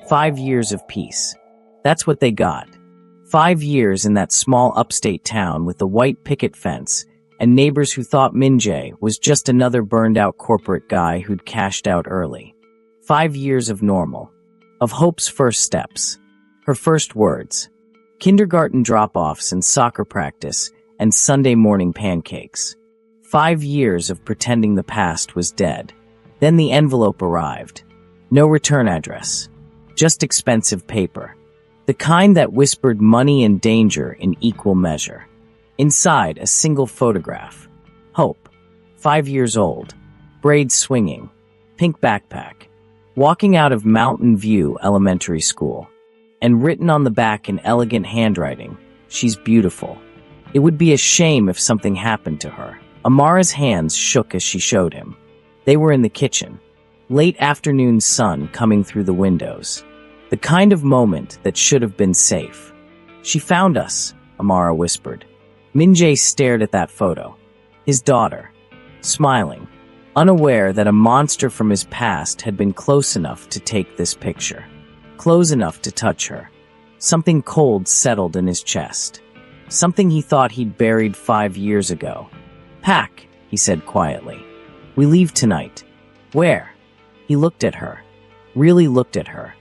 5 years of peace. That's what they got. 5 years in that small upstate town with the white picket fence and neighbors who thought Min-jae was just another burned-out corporate guy who'd cashed out early. 5 years of normal. Of Hope's first steps. Her first words. Kindergarten drop-offs and soccer practice and Sunday morning pancakes. 5 years of pretending the past was dead. Then the envelope arrived. No return address. Just expensive paper. The kind that whispered money and danger in equal measure. Inside, a single photograph. Hope. 5 years old. Braids swinging. Pink backpack. Walking out of Mountain View Elementary School. And written on the back in elegant handwriting, "She's beautiful." It would be a shame if something happened to her. Amara's hands shook as she showed him. They were in the kitchen. Late afternoon sun coming through the windows. The kind of moment that should have been safe. "She found us," Amara whispered. Min-jae stared at that photo. His daughter. Smiling. Unaware that a monster from his past had been close enough to take this picture. Close enough to touch her. Something cold settled in his chest. Something he thought he'd buried 5 years ago. "Pack," he said quietly. "We leave tonight." "Where?" He looked at her. Really looked at her.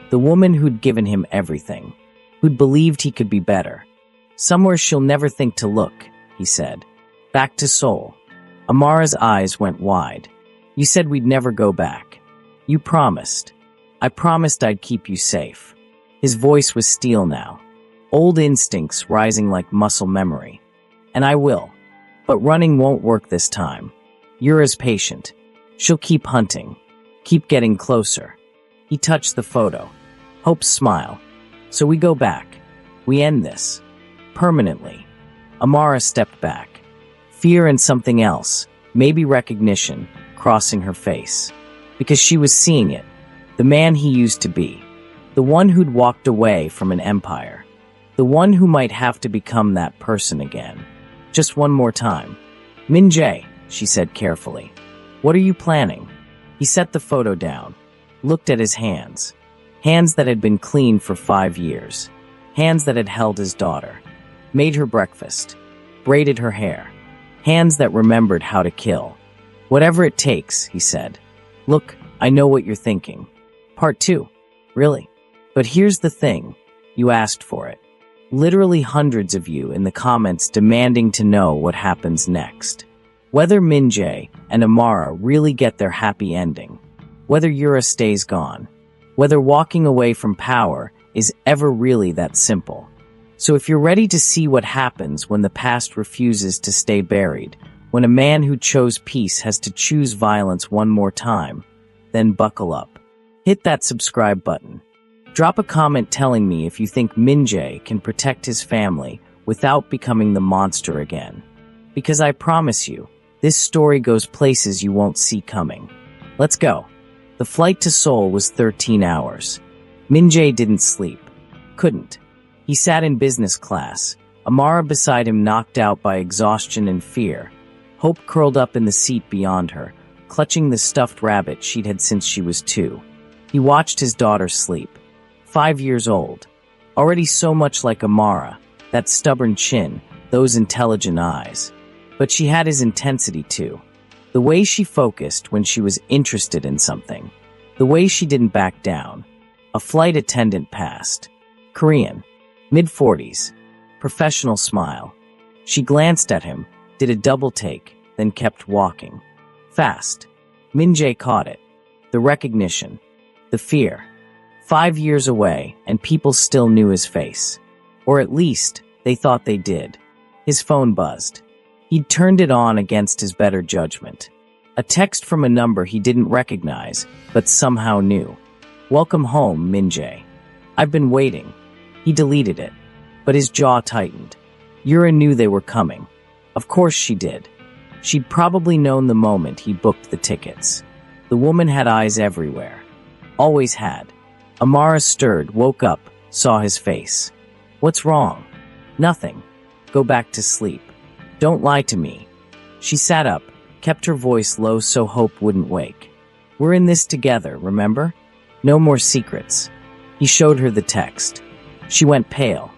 The woman who'd given him everything. Who'd believed he could be better. "Somewhere she'll never think to look," he said. "Back to Seoul." Amara's eyes went wide. "You said we'd never go back. You promised." "I promised I'd keep you safe." His voice was steel now. Old instincts rising like muscle memory. "And I will. But running won't work this time. You're as patient. She'll keep hunting. Keep getting closer." He touched the photo. Hope's smile. "So we go back. We end this. Permanently." Amara stepped back. Fear and something else, maybe recognition, crossing her face. Because she was seeing it. The man he used to be. The one who'd walked away from an empire. The one who might have to become that person again. Just one more time. "Min-jae," she said carefully. "What are you planning?" He set the photo down. Looked at his hands. Hands that had been clean for 5 years. Hands that had held his daughter. Made her breakfast. Braided her hair. Hands that remembered how to kill. "Whatever it takes," he said. "Look, I know what you're thinking. Part 2. Really? But here's the thing. You asked for it. Literally hundreds of you in the comments demanding to know what happens next. Whether Min-jae and Amara really get their happy ending. Whether Yura stays gone. Whether walking away from power is ever really that simple. So if you're ready to see what happens when the past refuses to stay buried, when a man who chose peace has to choose violence one more time, then buckle up. Hit that subscribe button. Drop a comment telling me if you think Min-jae can protect his family without becoming the monster again. Because I promise you, this story goes places you won't see coming. Let's go. The flight to Seoul was 13 hours. Min-jae didn't sleep. Couldn't. He sat in business class, Amara beside him knocked out by exhaustion and fear. Hope curled up in the seat beyond her, clutching the stuffed rabbit she'd had since she was 2. He watched his daughter sleep. 5 years old. Already so much like Amara, that stubborn chin, those intelligent eyes. But she had his intensity too. The way she focused when she was interested in something. The way she didn't back down. A flight attendant passed. Korean. Mid-40s. Professional smile. She glanced at him, did a double take, then kept walking. Fast. Min-jae caught it. The recognition. The fear. 5 years away, and people still knew his face. Or at least, they thought they did. His phone buzzed. He'd turned it on against his better judgment. A text from a number he didn't recognize, but somehow knew. "Welcome home, Min-jae. I've been waiting." He deleted it, but his jaw tightened. Yura knew they were coming. Of course she did. She'd probably known the moment he booked the tickets. The woman had eyes everywhere. Always had. Amara stirred, woke up, saw his face. "What's wrong?" "Nothing. Go back to sleep. Don't lie to me." She sat up, kept her voice low so Hope wouldn't wake. "We're in this together, remember? No more secrets. He showed her the text. She went pale.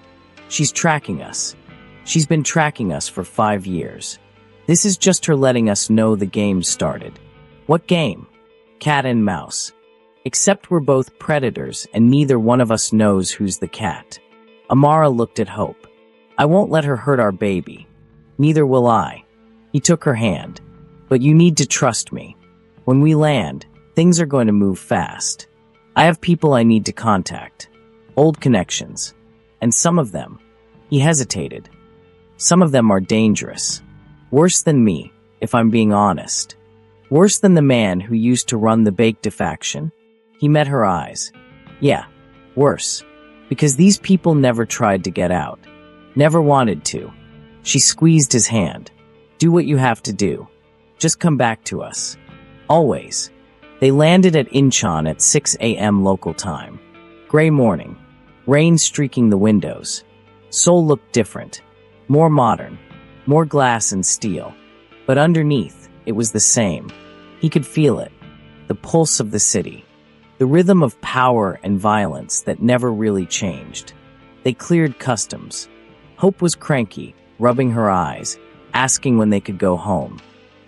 She's tracking us. She's been tracking us for 5 years. This is just her letting us know the game started. What game? Cat and mouse. Except we're both predators and neither one of us knows who's the cat. Amara looked at Hope. I won't let her hurt our baby. Neither will I. He took her hand. But you need to trust me. When we land, things are going to move fast. I have people I need to contact. Old connections. And some of them, he hesitated. Some of them are dangerous. Worse than me, if I'm being honest. Worse than the man who used to run the Baked faction. He met her eyes. Yeah, worse. Because these people never tried to get out. Never wanted to. She squeezed his hand. Do what you have to do. Just come back to us. Always. They landed at Incheon at 6 a.m. local time. Gray morning. Rain streaking the windows. Seoul looked different. More modern. More glass and steel. But underneath, it was the same. He could feel it. The pulse of the city. The rhythm of power and violence that never really changed. They cleared customs. Hope was cranky, rubbing her eyes, asking when they could go home.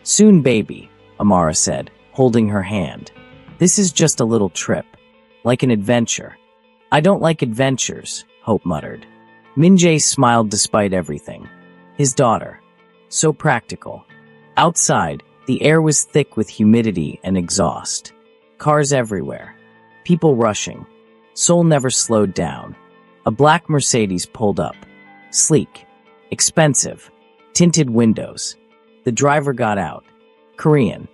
Soon, baby, Amara said, holding her hand. This is just a little trip. Like an adventure. I don't like adventures, Hope muttered. Min-jae smiled despite everything. His daughter. So practical. Outside, the air was thick with humidity and exhaust. Cars everywhere. People rushing. Seoul never slowed down. A black Mercedes pulled up. Sleek. Expensive. Tinted windows. The driver got out. Korean.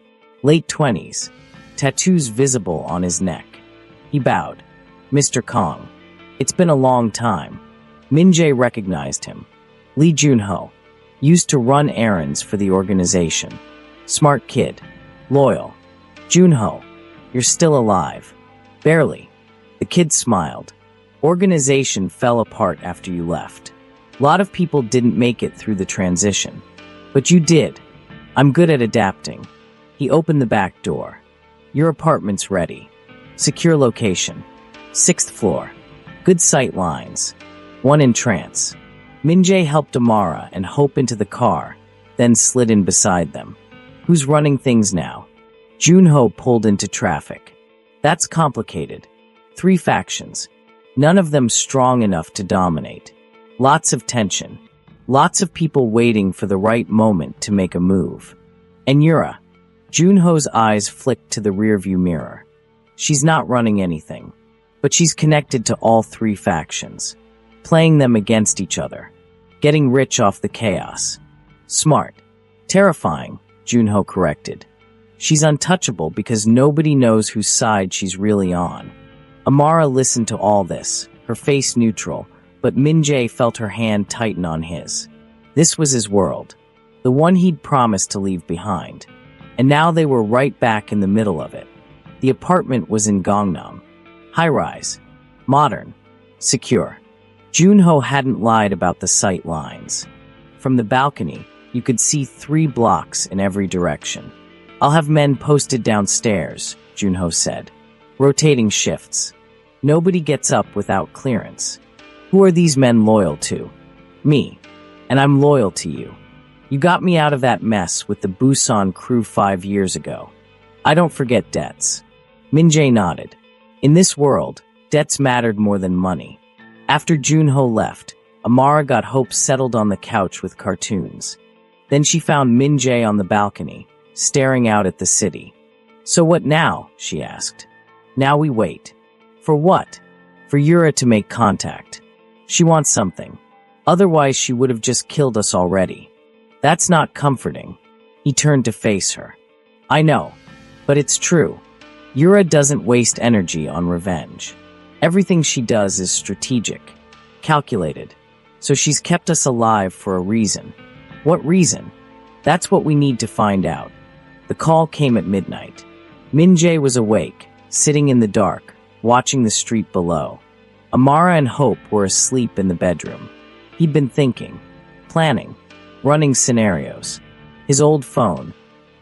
Late 20s. Tattoos visible on his neck. He bowed. Mr. Kong. It's been a long time. Min-jae recognized him. Lee Junho. Used to run errands for the organization. Smart kid. Loyal. Junho. You're still alive. Barely. The kid smiled. Organization fell apart after you left. Lot of people didn't make it through the transition. But you did. I'm good at adapting. He opened the back door. Your apartment's ready. Secure location. 6th floor. Good sight lines. One in trance. Min-jae helped Amara and Hope into the car, then slid in beside them. Who's running things now? Junho pulled into traffic. That's complicated. 3 factions. None of them strong enough to dominate. Lots of tension. Lots of people waiting for the right moment to make a move. And Yura. Junho's eyes flicked to the rearview mirror. She's not running anything. But she's connected to all 3 factions. Playing them against each other. Getting rich off the chaos. Smart. Terrifying, Junho corrected. She's untouchable because nobody knows whose side she's really on. Amara listened to all this, her face neutral, but Min-jae felt her hand tighten on his. This was his world. The one he'd promised to leave behind. And now they were right back in the middle of it. The apartment was in Gangnam. High-rise. Modern. Secure. Junho hadn't lied about the sight lines. From the balcony, you could see 3 blocks in every direction. I'll have men posted downstairs, Junho said. Rotating shifts. Nobody gets up without clearance. Who are these men loyal to? Me. And I'm loyal to you. You got me out of that mess with the Busan crew 5 years ago. I don't forget debts. Min-jae nodded. In this world, debts mattered more than money. After Junho left, Amara got Hope settled on the couch with cartoons. Then she found Min-jae on the balcony, staring out at the city. So what now? She asked. Now we wait. For what? For Yura to make contact. She wants something. Otherwise she would have just killed us already. That's not comforting. He turned to face her. I know, but it's true. Yura doesn't waste energy on revenge. Everything she does is strategic, calculated. So she's kept us alive for a reason. What reason? That's what we need to find out. The call came at midnight. Min-jae was awake, sitting in the dark, watching the street below. Amara and Hope were asleep in the bedroom. He'd been thinking, planning, running scenarios. His old phone,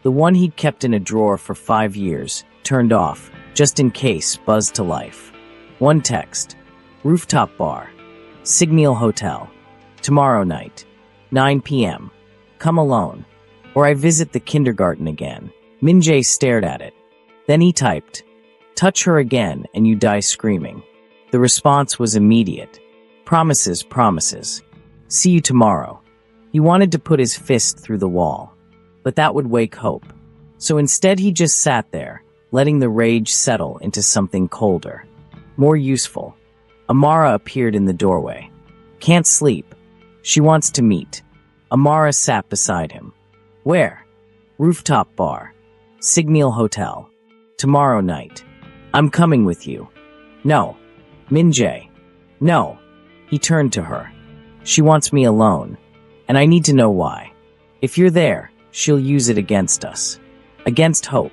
the one he'd kept in a drawer for 5 years, turned off, just in case, buzzed to life. One text. Rooftop bar. Signal Hotel. Tomorrow night. 9 p.m. Come alone. Or I visit the kindergarten again. Min-jae stared at it. Then he typed, touch her again and you die screaming. The response was immediate. Promises, promises. See you tomorrow. He wanted to put his fist through the wall, but that would wake Hope. So instead he just sat there, letting the rage settle into something colder, more useful. Amara appeared in the doorway. Can't sleep. She wants to meet. Amara sat beside him. Where? Rooftop bar. Signal Hotel. Tomorrow night. I'm coming with you. No. Min-jae. No. He turned to her. She wants me alone. And I need to know why. If you're there, she'll use it against us. Against Hope.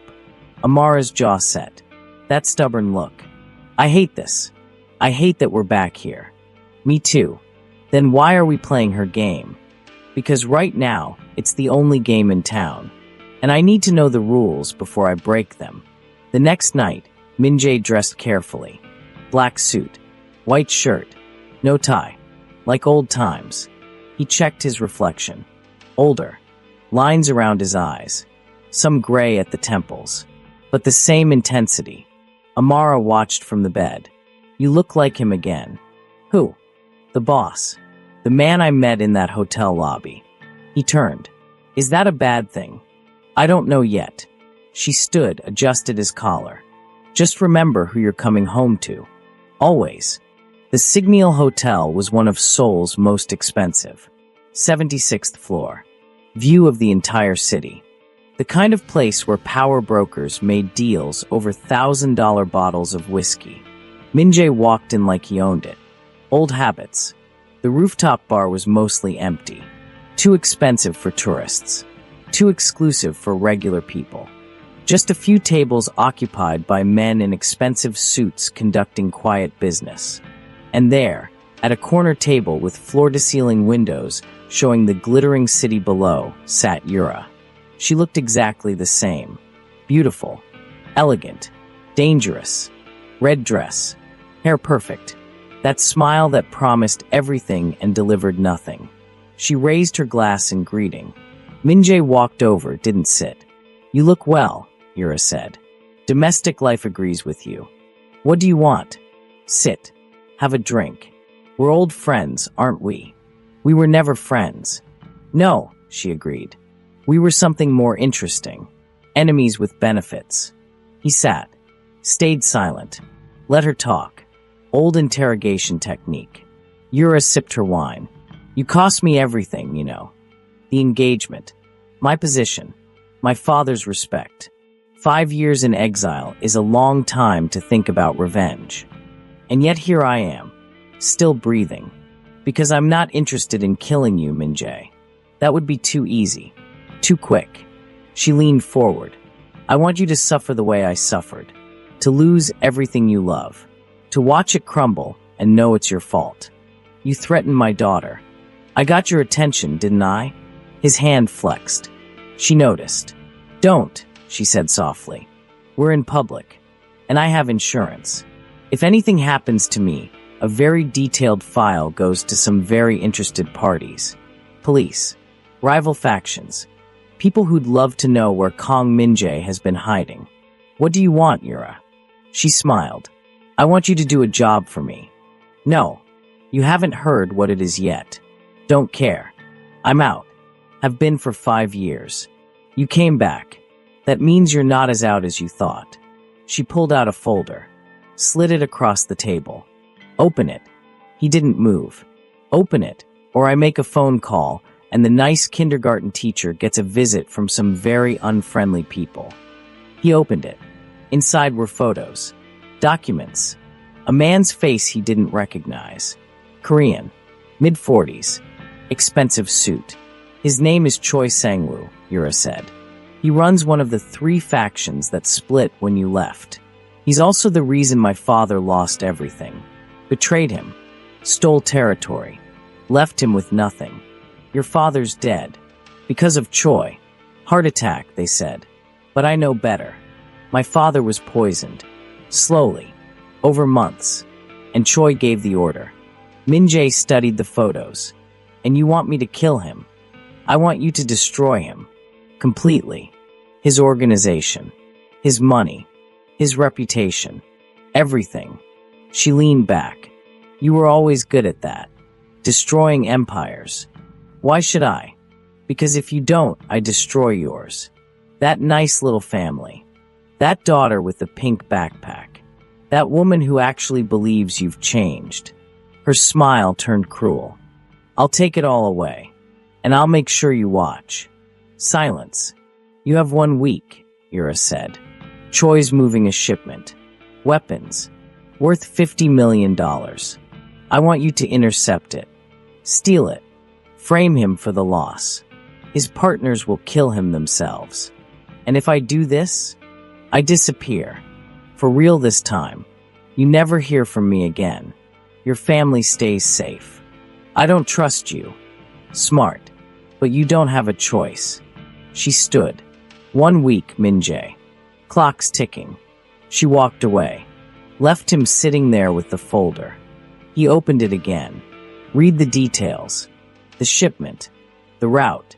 Amara's jaw set. That stubborn look. I hate this. I hate that we're back here. Me too. Then why are we playing her game? Because right now, it's the only game in town. And I need to know the rules before I break them. The next night, Min-jae dressed carefully. Black suit. White shirt. No tie. Like old times. He checked his reflection. Older. Lines around his eyes. Some gray at the temples. But the same intensity. Amara watched from the bed. You look like him again. Who? The boss. The man I met in that hotel lobby. He turned. Is that a bad thing? I don't know yet. She stood, adjusted his collar. Just remember who you're coming home to. Always. The Signal Hotel was one of Seoul's most expensive. 76th floor. View of the entire city. The kind of place where power brokers made deals over $1,000 bottles of whiskey. Min-jae walked in like he owned it. Old habits. The rooftop bar was mostly empty. Too expensive for tourists. Too exclusive for regular people. Just a few tables occupied by men in expensive suits conducting quiet business. And there, at a corner table with floor-to-ceiling windows showing the glittering city below, sat Yura. She looked exactly the same. Beautiful. Elegant. Dangerous. Red dress. Hair perfect. That smile that promised everything and delivered nothing. She raised her glass in greeting. Min-jae walked over, didn't sit. You look well, Yura said. Domestic life agrees with you. What do you want? Sit. Have a drink. We're old friends, aren't we? We were never friends. No, she agreed. We were something more interesting. Enemies with benefits. He sat. Stayed silent. Let her talk. Old interrogation technique. Yura sipped her wine. You cost me everything, you know. The engagement. My position. My father's respect. 5 years in exile is a long time to think about revenge. And yet here I am, still breathing. Because I'm not interested in killing you, Min-jae. That would be too easy. Too quick. She leaned forward. I want you to suffer the way I suffered. To lose everything you love. To watch it crumble and know it's your fault. You threatened my daughter. I got your attention, didn't I? His hand flexed. She noticed. Don't, she said softly. We're in public. And I have insurance. If anything happens to me, a very detailed file goes to some very interested parties. Police. Rival factions. People who'd love to know where Kong Min-jae has been hiding. What do you want, Yura? She smiled. I want you to do a job for me. No. You haven't heard what it is yet. Don't care. I'm out. Have been for 5 years. You came back. That means you're not as out as you thought. She pulled out a folder. Slid it across the table. Open it. He didn't move. Open it, or I make a phone call, and the nice kindergarten teacher gets a visit from some very unfriendly people. He opened it. Inside were photos. Documents. A man's face he didn't recognize. Korean. Mid-40s. Expensive suit. His name is Choi Sang-woo, Yura said. He runs one of the 3 factions that split when you left. He's also the reason my father lost everything. Betrayed him. Stole territory. Left him with nothing. Your father's dead. Because of Choi. Heart attack, they said. But I know better. My father was poisoned. Slowly. Over months. and Choi gave the order. Min-jae studied the photos. And you want me to kill him? I want you to destroy him. Completely. His organization. His money. His reputation. Everything. She leaned back. You were always good at that. Destroying empires. Why should I? Because if you don't, I destroy yours. That nice little family. That daughter with the pink backpack. That woman who actually believes you've changed. Her smile turned cruel. I'll take it all away. And I'll make sure you watch. Silence. You have 1 week, Yura said. Choi's moving a shipment. Weapons. Worth $50 million. I want you to intercept it. Steal it. Frame him for the loss. His partners will kill him themselves. And if I do this, I disappear. For real this time. You never hear from me again. Your family stays safe. I don't trust you. Smart. But you don't have a choice. She stood. 1 week, Min-jae. Clock's ticking. She walked away. Left him sitting there with the folder. He opened it again. Read the details. The shipment. The route.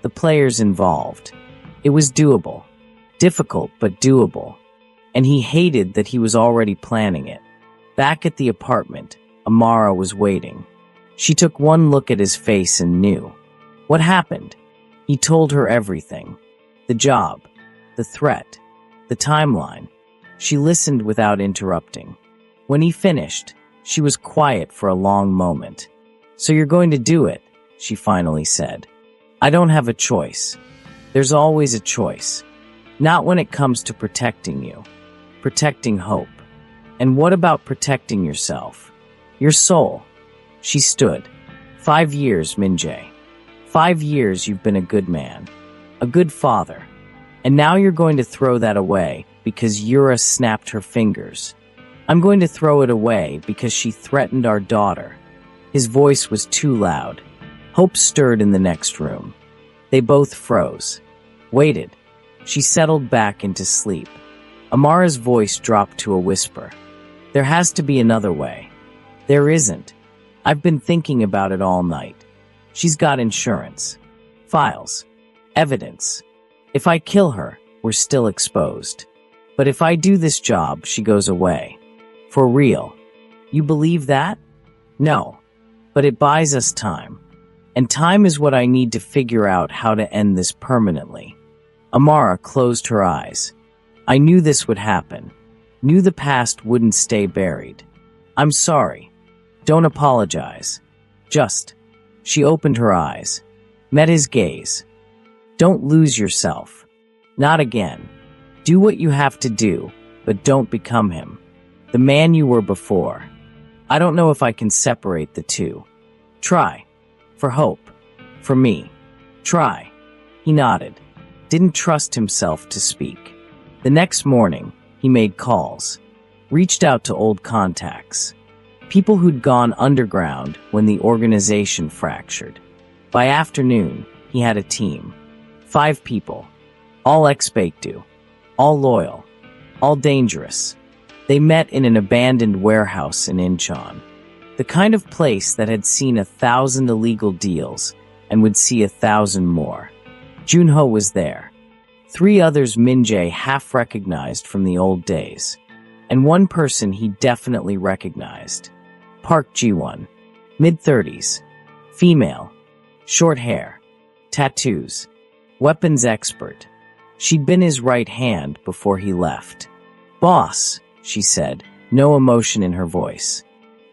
The players involved. It was doable. Difficult, but doable. And he hated that he was already planning it. Back at the apartment, Amara was waiting. She took one look at his face and knew. What happened? He told her everything. The job. The threat. The timeline. She listened without interrupting. When he finished, she was quiet for a long moment. So you're going to do it, she finally said. I don't have a choice. There's always a choice. Not when it comes to protecting you. Protecting hope. And what about protecting yourself? Your soul. She stood. 5 years, Min-jae. 5 years you've been a good man. A good father. And now you're going to throw that away because Yura snapped her fingers. I'm going to throw it away because she threatened our daughter. His voice was too loud. Hope stirred in the next room. They both froze. Waited. She settled back into sleep. Amara's voice dropped to a whisper. There has to be another way. There isn't. I've been thinking about it all night. She's got insurance. Files. Evidence. If I kill her, we're still exposed. But if I do this job, she goes away. For real. You believe that? No. But it buys us time. And time is what I need to figure out how to end this permanently. Amara closed her eyes. I knew this would happen. Knew the past wouldn't stay buried. I'm sorry. Don't apologize. Just. She opened her eyes. Met his gaze. Don't lose yourself. Not again. Do what you have to do, but don't become him. The man you were before. I don't know if I can separate the two. Try. For hope. For me. Try. He nodded. Didn't trust himself to speak. The next morning, he made calls. Reached out to old contacts. People who'd gone underground when the organization fractured. By afternoon, he had a team. 5 people. All ex-Baekdu. All loyal. All dangerous. They met in an abandoned warehouse in Incheon. The kind of place that had seen 1,000 illegal deals and would see 1,000 more. Junho was there. 3 others Min-jae half recognized from the old days. And one person he definitely recognized. Park Ji-won. Mid-30s. Female. Short hair. Tattoos. Weapons expert. She'd been his right hand before he left. Boss, she said, no emotion in her voice.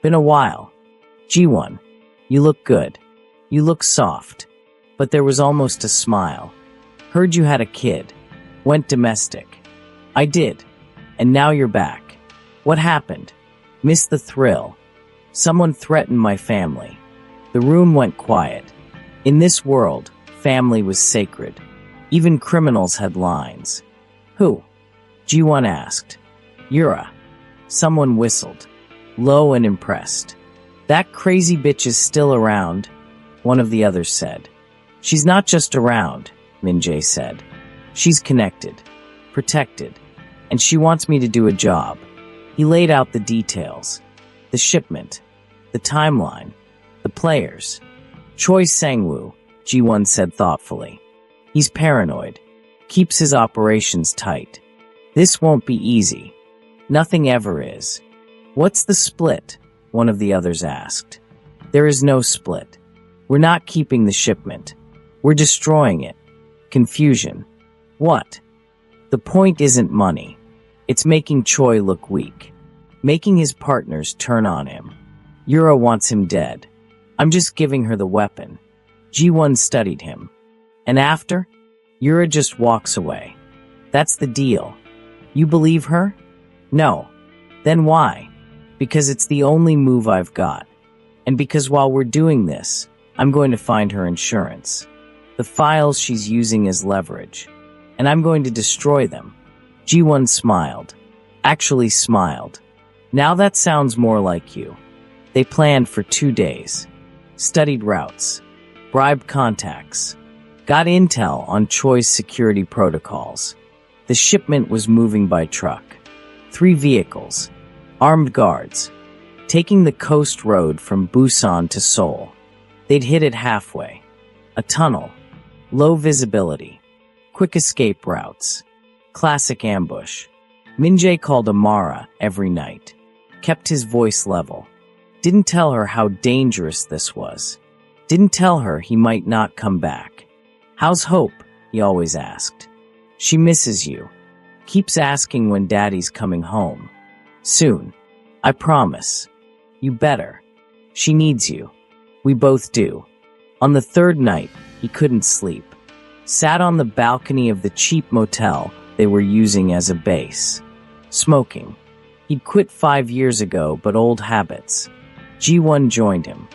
Been a while. Ji-won. You look good. You look soft. But there was almost a smile. Heard you had a kid. Went domestic. I did. And now you're back. What happened? Missed the thrill. Someone threatened my family. The room went quiet. In this world, family was sacred. Even criminals had lines. Who? Ji-won asked. Yura. Someone whistled. Low and impressed. That crazy bitch is still around, one of the others said. She's not just around, Min-jae said. She's connected, protected, and she wants me to do a job. He laid out the details. The shipment. The timeline. The players. Choi Sang-woo, Ji-won said thoughtfully. He's paranoid. Keeps his operations tight. This won't be easy. Nothing ever is. What's the split? One of the others asked. There is no split. We're not keeping the shipment. We're destroying it. Confusion. What? The point isn't money. It's making Choi look weak. Making his partners turn on him. Yura wants him dead. I'm just giving her the weapon. Ji-won studied him. And after? Yura just walks away. That's the deal. You believe her? No. Then why? Because it's the only move I've got. And because while we're doing this, I'm going to find her insurance. The files she's using as leverage. And I'm going to destroy them. Ji-won smiled. Actually smiled. Now that sounds more like you. They planned for 2 days. Studied routes. Bribed contacts. Got intel on Choi's security protocols. The shipment was moving by truck. 3 vehicles. Armed guards. Taking the coast road from Busan to Seoul. They'd hit it halfway. A tunnel. Low visibility. Quick escape routes. Classic ambush. Min-jae called Amara every night. Kept his voice level. Didn't tell her how dangerous this was. Didn't tell her he might not come back. How's Hope? He always asked. She misses you. Keeps asking when Daddy's coming home. Soon. I promise. You better. She needs you. We both do. On the 3rd night, he couldn't sleep. Sat on the balcony of the cheap motel they were using as a base. Smoking. He'd quit 5 years ago, but old habits. Ji-won joined him.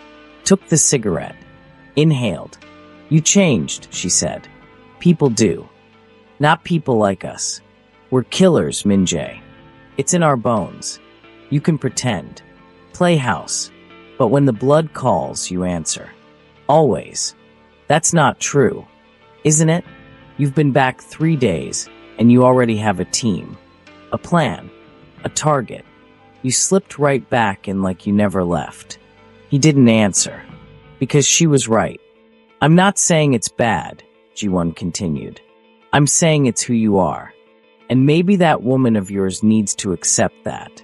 Took the cigarette. Inhaled. You changed, she said. People do. Not people like us. We're killers, Min-jae. It's in our bones. You can pretend. Play house. But when the blood calls, you answer. Always. That's not true. Isn't it? You've been back 3 days, and you already have a team. A plan. A target. You slipped right back in like you never left. He didn't answer. Because she was right. I'm not saying it's bad, Ji-won continued. I'm saying it's who you are. And maybe that woman of yours needs to accept that.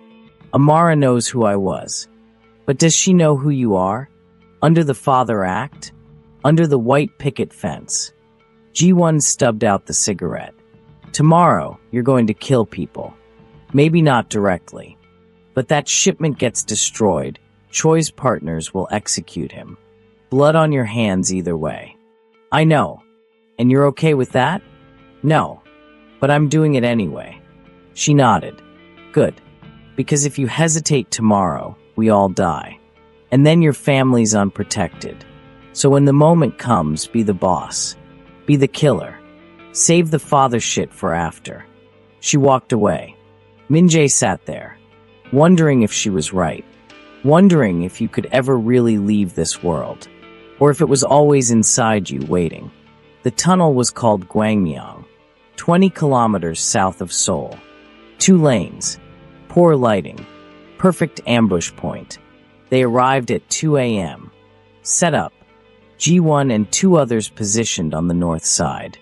Amara knows who I was. But does she know who you are? Under the Father Act? Under the white picket fence? Ji-won stubbed out the cigarette. Tomorrow, you're going to kill people. Maybe not directly. But that shipment gets destroyed. Choi's partners will execute him. Blood on your hands either way. I know. And you're okay with that? No. But I'm doing it anyway. She nodded. Good. Because if you hesitate tomorrow, we all die. And then your family's unprotected. So when the moment comes, be the boss. Be the killer. Save the father shit for after. She walked away. Min-jae sat there, wondering if she was right. Wondering if you could ever really leave this world. Or if it was always inside you waiting. The tunnel was called Gwangmyeong, 20 kilometers south of Seoul. 2 lanes. Poor lighting. Perfect ambush point. They arrived at 2 a.m. Set up. Ji-won and 2 others positioned on the north side.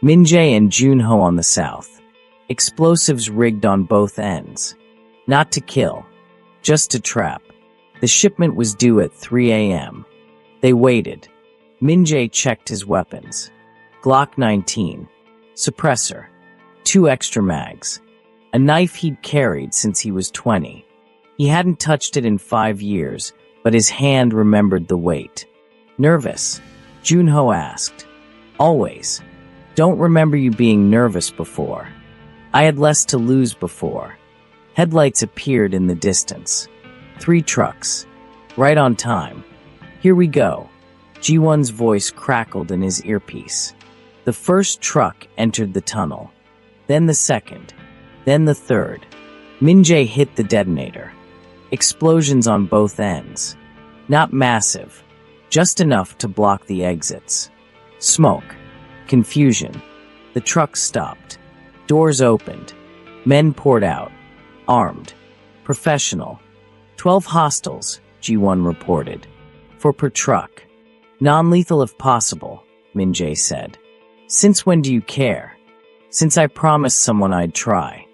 Min-jae and Junho on the south. Explosives rigged on both ends. Not to kill. Just to trap. The shipment was due at 3 a.m. They waited. Min-jae checked his weapons. Glock 19. Suppressor. 2 extra mags. A knife he'd carried since he was 20. He hadn't touched it in 5 years, but his hand remembered the weight. Nervous? Junho asked. Always. Don't remember you being nervous before. I had less to lose before. Headlights appeared in the distance. 3 trucks. Right on time. Here we go. Ji-won's voice crackled in his earpiece. The first truck entered the tunnel. Then the second. Then the third. Min-jae hit the detonator. Explosions on both ends. Not massive. Just enough to block the exits. Smoke. Confusion. The truck stopped. Doors opened. Men poured out. Armed. Professional. 12 hostiles, G1 reported. 4 per truck. Non-lethal if possible, Min-jae said. Since when do you care? Since I promised someone I'd try.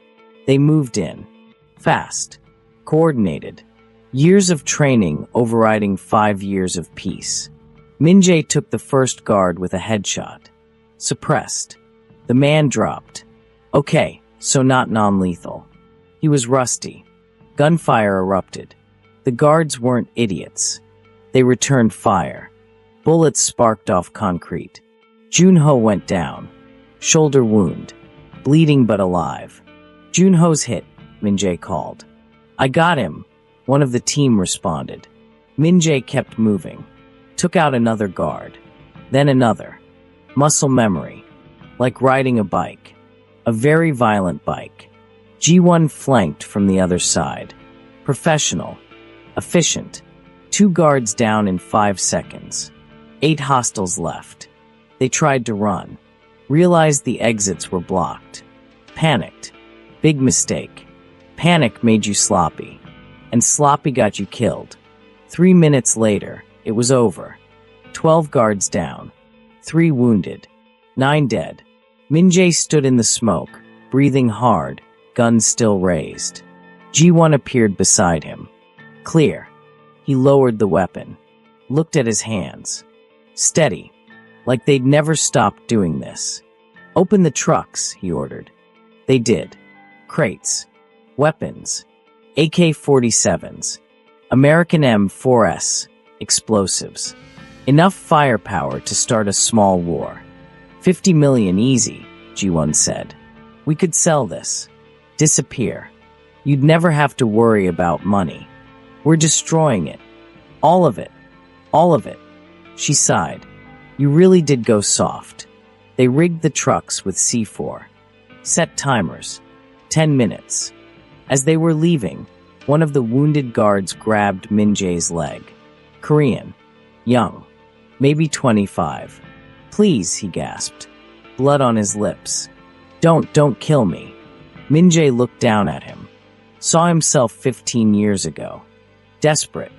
They moved in. Fast. Coordinated. Years of training overriding 5 years of peace. Min-jae took the first guard with a headshot. Suppressed. The man dropped. Okay, so not non-lethal. He was rusty. Gunfire erupted. The guards weren't idiots. They returned fire. Bullets sparked off concrete. Junho went down. Shoulder wound. Bleeding but alive. Junho's hit, Min-jae called. I got him, one of the team responded. Min-jae kept moving. Took out another guard. Then another. Muscle memory. Like riding a bike. A very violent bike. G1 flanked from the other side. Professional. Efficient. 2 guards down in 5 seconds. 8 hostiles left. They tried to run. Realized the exits were blocked. Panicked. Big mistake. Panic made you sloppy. And sloppy got you killed. 3 minutes later, it was over. 12 guards down. 3 wounded. 9 dead. Min-jae stood in the smoke, breathing hard, gun still raised. G1 appeared beside him. Clear. He lowered the weapon. Looked at his hands. Steady. Like they'd never stopped doing this. Open the trucks, he ordered. They did. Crates. Weapons. AK-47s. American M4S. Explosives. Enough firepower to start a small war. 50 million easy, G1 said. We could sell this. Disappear. You'd never have to worry about money. We're destroying it. All of it. All of it. She sighed. You really did go soft. They rigged the trucks with C4. Set timers. 10 minutes. As they were leaving, one of the wounded guards grabbed Min-jae's leg. Korean. Young. Maybe 25. Please, he gasped. Blood on his lips. Don't kill me. Min-jae looked down at him. Saw himself 15 years ago. Desperate.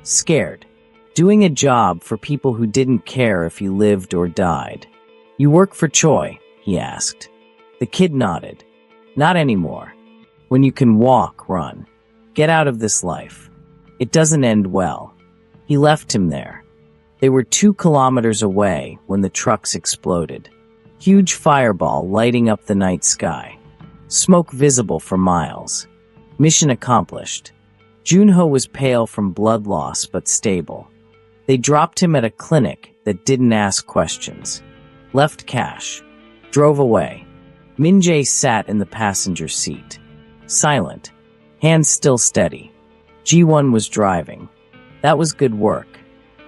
Scared. Doing a job for people who didn't care if he lived or died. You work for Choi? He asked. The kid nodded. Not anymore. When you can walk, run. Get out of this life. It doesn't end well. He left him there. They were 2 kilometers away when the trucks exploded. Huge fireball lighting up the night sky. Smoke visible for miles. Mission accomplished. Junho was pale from blood loss but stable. They dropped him at a clinic that didn't ask questions. Left cash. Drove away. Min-jae sat in the passenger seat. Silent. Hands still steady. G1 was driving. That was good work.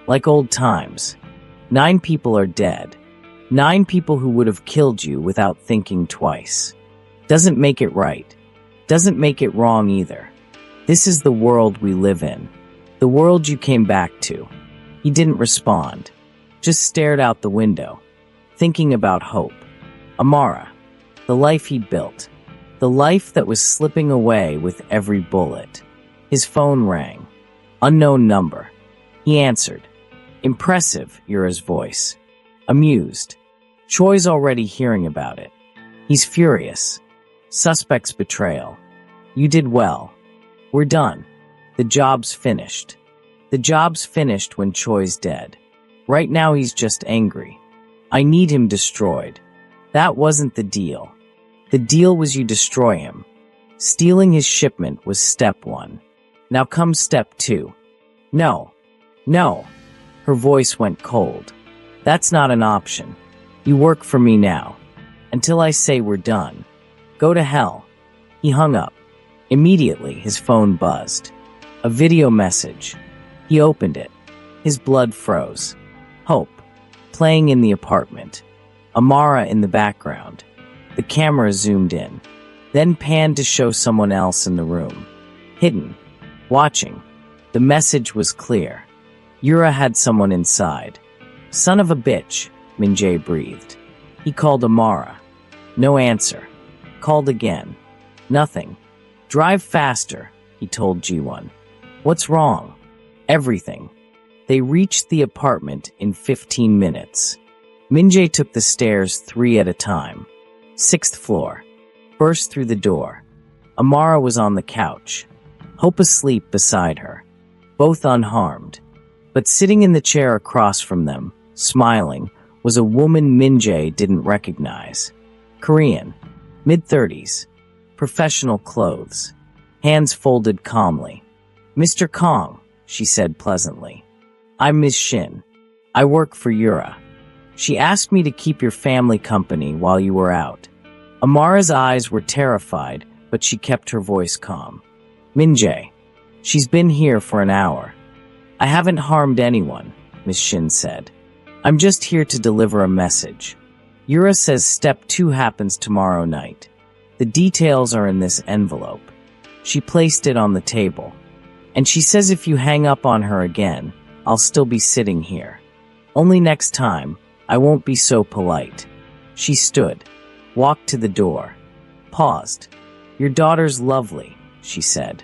Like old times. 9 people are dead. 9 people who would have killed you without thinking twice. Doesn't make it right. Doesn't make it wrong either. This is the world we live in. The world you came back to. He didn't respond. Just stared out the window. Thinking about hope. Amara. The life he'd built. The life that was slipping away with every bullet. His phone rang. Unknown number. He answered. Impressive, Yura's voice. Amused. Choi's already hearing about it. He's furious. Suspect's betrayal. You did well. We're done. The job's finished. The job's finished when Choi's dead. Right now he's just angry. I need him destroyed. That wasn't the deal. The deal was you destroy him. Stealing his shipment was step 1. Now comes step 2. No. No. Her voice went cold. That's not an option. You work for me now. Until I say we're done. Go to hell. He hung up. Immediately, his phone buzzed. A video message. He opened it. His blood froze. Hope. Playing in the apartment. Amara in the background. The camera zoomed in. Then panned to show someone else in the room. Hidden. Watching. The message was clear. Yura had someone inside. Son of a bitch, Min-jae breathed. He called Amara. No answer. Called again. Nothing. Drive faster, he told G1. What's wrong? Everything. They reached the apartment in 15 minutes. Min-jae took the stairs 3 at a time. 6th floor. Burst through the door. Amara was on the couch. Hope asleep beside her. Both unharmed. But sitting in the chair across from them, smiling, was a woman Min-jae didn't recognize. Korean. Mid-30s. Professional clothes. Hands folded calmly. "Mr. Kong," she said pleasantly. "I'm Ms. Shin. I work for Yura. She asked me to keep your family company while you were out." Amara's eyes were terrified, but she kept her voice calm. "Min-jae. She's been here for an hour." "I haven't harmed anyone," Ms. Shin said. "I'm just here to deliver a message. Yura says step 2 happens tomorrow night. The details are in this envelope." She placed it on the table. "And she says if you hang up on her again, I'll still be sitting here. Only next time, I won't be so polite." She stood, walked to the door, paused. "Your daughter's lovely," she said.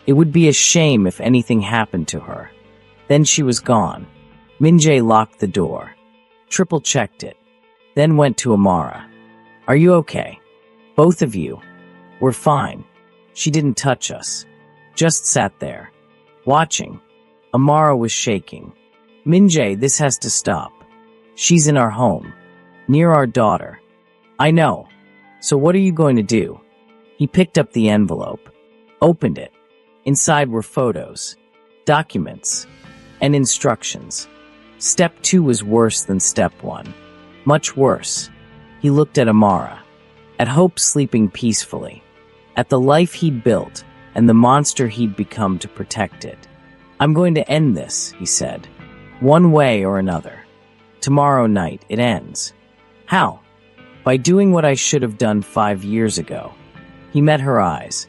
"It would be a shame if anything happened to her." Then she was gone. Min-jae locked the door, triple-checked it, then went to Amara. "Are you okay? Both of you?" "We're fine. She didn't touch us. Just sat there, watching." Amara was shaking. "Min-jae, this has to stop. She's in our home, near our daughter." "I know. So what are you going to do?" He picked up the envelope, opened it. Inside were photos, documents, and instructions. Step 2 was worse than step 1. Much worse. He looked at Amara, at Hope sleeping peacefully, at the life he'd built and the monster he'd become to protect it. "I'm going to end this," he said. "One way or another. Tomorrow night it ends." "How?" "By doing what I should have done 5 years ago." He met her eyes.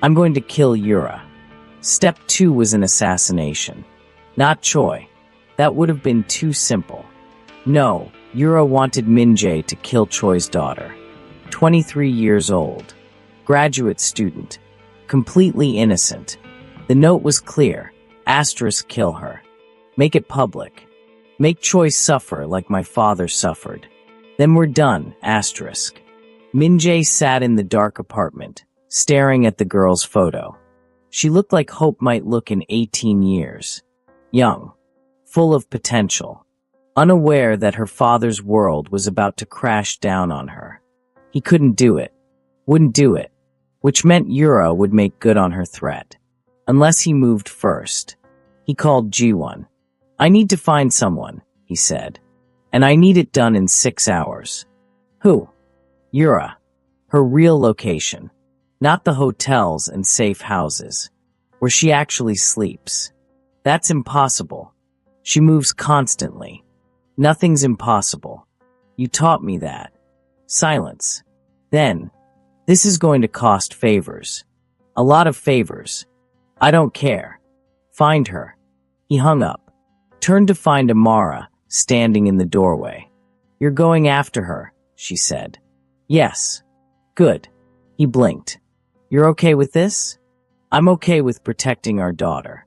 "I'm going to kill Yura." Step 2 was an assassination. Not Choi. That would have been too simple. No, Yura wanted Min-jae to kill Choi's daughter. 23 years old. Graduate student. Completely innocent. The note was clear. Asterisk, kill her. Make it public. Make Choi suffer like my father suffered. Then we're done. Asterisk. Min-jae sat in the dark apartment, staring at the girl's photo. She looked like Hope might look in 18 years. Young. Full of potential. Unaware that her father's world was about to crash down on her. He couldn't do it. Wouldn't do it. Which meant Yura would make good on her threat. Unless he moved first. He called Ji-won. "I need to find someone," he said. "And I need it done in 6 hours." "Who?" "Yura. Her real location. Not the hotels and safe houses. Where she actually sleeps. That's impossible. She moves constantly. Nothing's impossible. You taught me that." Silence. Then, "This is going to cost favors. A lot of favors. I don't care. Find her." He hung up. Turned to find Amara, standing in the doorway. "You're going after her," she said. "Yes." "Good." He blinked. "You're okay with this?" "I'm okay with protecting our daughter.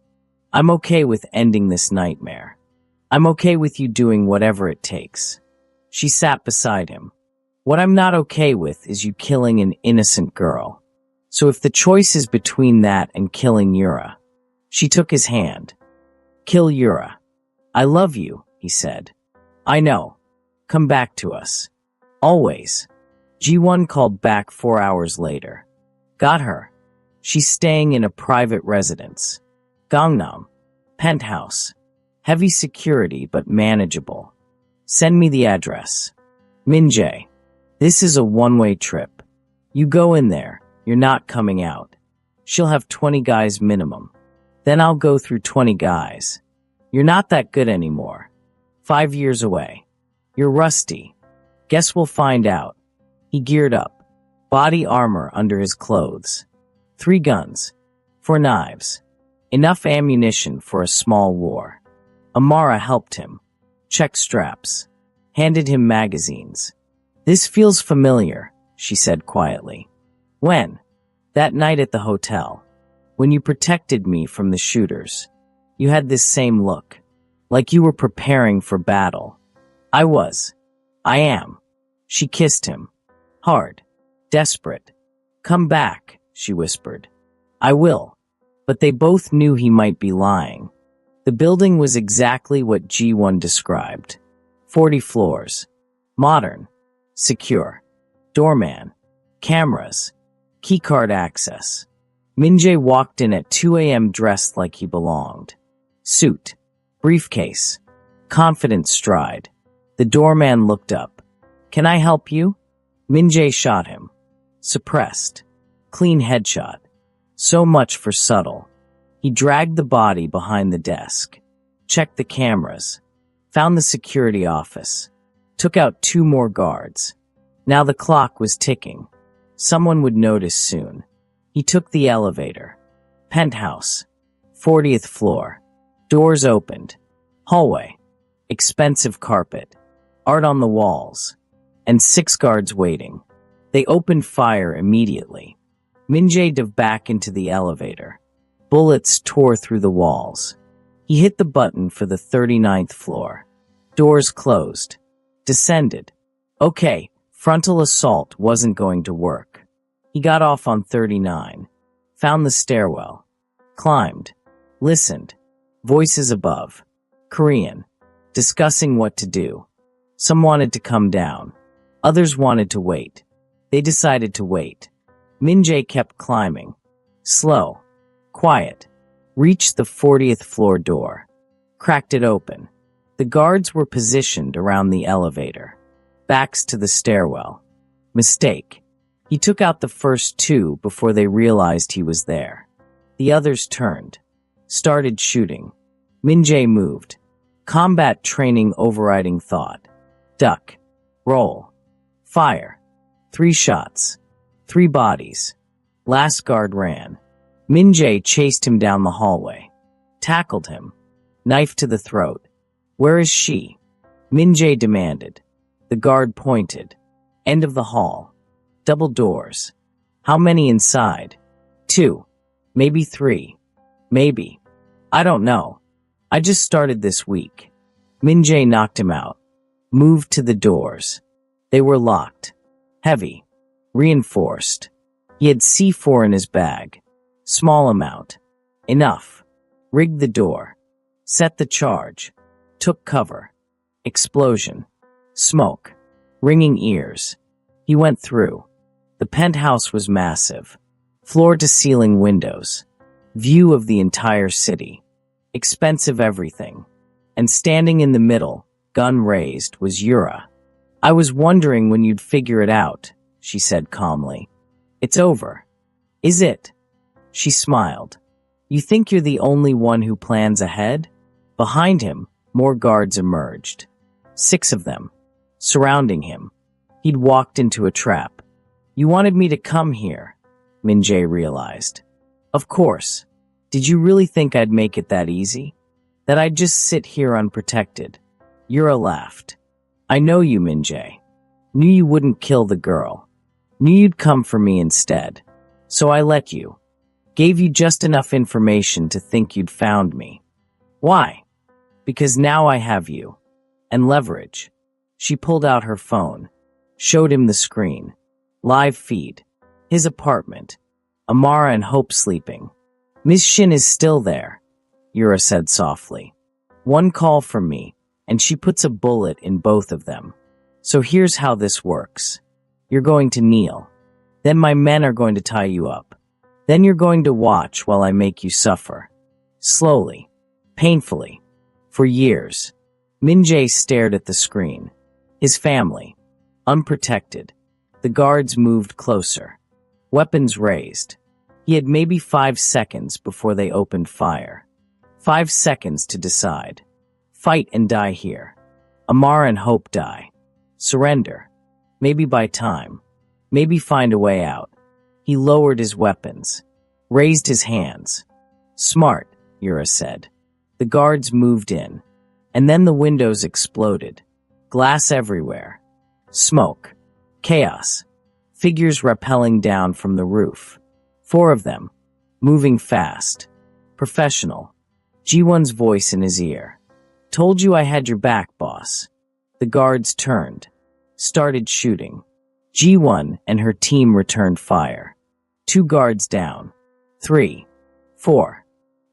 I'm okay with ending this nightmare. I'm okay with you doing whatever it takes." She sat beside him. "What I'm not okay with is you killing an innocent girl. So if the choice is between that and killing Yura." She took his hand. "Kill Yura." "I love you," he said. "I know. Come back to us. Always." Ji-won called back 4 hours later. "Got her. She's staying in a private residence. Gangnam. Penthouse. Heavy security but manageable. Send me the address." "Min-jae. This is a one-way trip. You go in there, you're not coming out. She'll have 20 guys minimum. Then I'll go through 20 guys. You're not that good anymore. 5 years away. You're rusty. Guess we'll find out." He geared up. Body armor under his clothes. 3 guns. 4 knives. Enough ammunition for a small war. Amara helped him. Checked straps. Handed him magazines. "This feels familiar," she said quietly. "When?" "That night at the hotel. When you protected me from the shooters, you had this same look, like you were preparing for battle. I was. I am. She kissed him. Hard. Desperate. Come back, she whispered. I will. But they both knew he might be lying. The building was exactly what G1 described. 40 floors. Modern. Secure. Doorman. Cameras. Keycard access. Min-jae walked in at 2 a.m. dressed like he belonged. Suit. Briefcase. Confident stride. The doorman looked up. Can I help you? Min-jae shot him. Suppressed. Clean headshot. So much for subtle. He dragged the body behind the desk. Checked the cameras. Found the security office. Took out 2 more guards. Now the clock was ticking. Someone would notice soon. He took the elevator. Penthouse. 40th floor. Doors opened. Hallway. Expensive carpet. Art on the walls. And 6 guards waiting. They opened fire immediately. Min-jae dove back into the elevator. Bullets tore through the walls. He hit the button for the 39th floor. Doors closed. Descended. Okay, frontal assault wasn't going to work. He got off on 39. Found the stairwell. Climbed. Listened. Voices above. Korean. Discussing what to do. Some wanted to come down. Others wanted to wait. They decided to wait. Min-jae kept climbing. Slow. Quiet. Reached the 40th floor door. Cracked it open. The guards were positioned around the elevator. Backs to the stairwell. Mistake. He took out the first 2 before they realized he was there. The others turned. Started shooting. Min-jae moved. Combat training overriding thought. Duck. Roll. Fire. 3 shots. 3 bodies. Last guard ran. Min-jae chased him down the hallway. Tackled him. Knife to the throat. Where is she? Min-jae demanded. The guard pointed. End of the hall. Double doors. How many inside? 2. Maybe 3. Maybe. I don't know. I just started this week. Min-jae knocked him out. Moved to the doors. They were locked. Heavy. Reinforced. He had C4 in his bag. Small amount. Enough. Rigged the door. Set the charge. Took cover. Explosion. Smoke. Ringing ears. He went through. The penthouse was massive. Floor-to-ceiling windows. View of the entire city. Expensive everything. And standing in the middle, gun raised, was Yura. I was wondering when you'd figure it out, she said calmly. It's over. Is it? She smiled. You think you're the only one who plans ahead? Behind him, more guards emerged. 6 of them. Surrounding him. He'd walked into a trap. You wanted me to come here, Min-jae realized. Of course. Did you really think I'd make it that easy? That I'd just sit here unprotected? Yura laughed. I know you, Min-jae. Knew you wouldn't kill the girl. Knew you'd come for me instead. So I let you. Gave you just enough information to think you'd found me. Why? Because now I have you. And leverage. She pulled out her phone. Showed him the screen. Live feed. His apartment. Amara and Hope sleeping. Miss Shin is still there, Yura said softly. 1 call from me, and she puts a bullet in both of them. So here's how this works. You're going to kneel. Then my men are going to tie you up. Then you're going to watch while I make you suffer. Slowly. Painfully. For years. Min-jae stared at the screen. His family. Unprotected. The guards moved closer. Weapons raised. He had maybe 5 seconds before they opened fire. 5 seconds to decide. Fight and die here. Amara and Hope die. Surrender. Maybe buy time. Maybe find a way out. He lowered his weapons. Raised his hands. Smart, Yura said. The guards moved in. And then the windows exploded. Glass everywhere. Smoke. Chaos. Figures rappelling down from the roof. 4 of them. moving fast. Professional. Ji-won's voice in his ear. Told you I had your back, boss. The guards turned. Started shooting. Ji-won and her team returned fire. 2 guards down. 3. 4.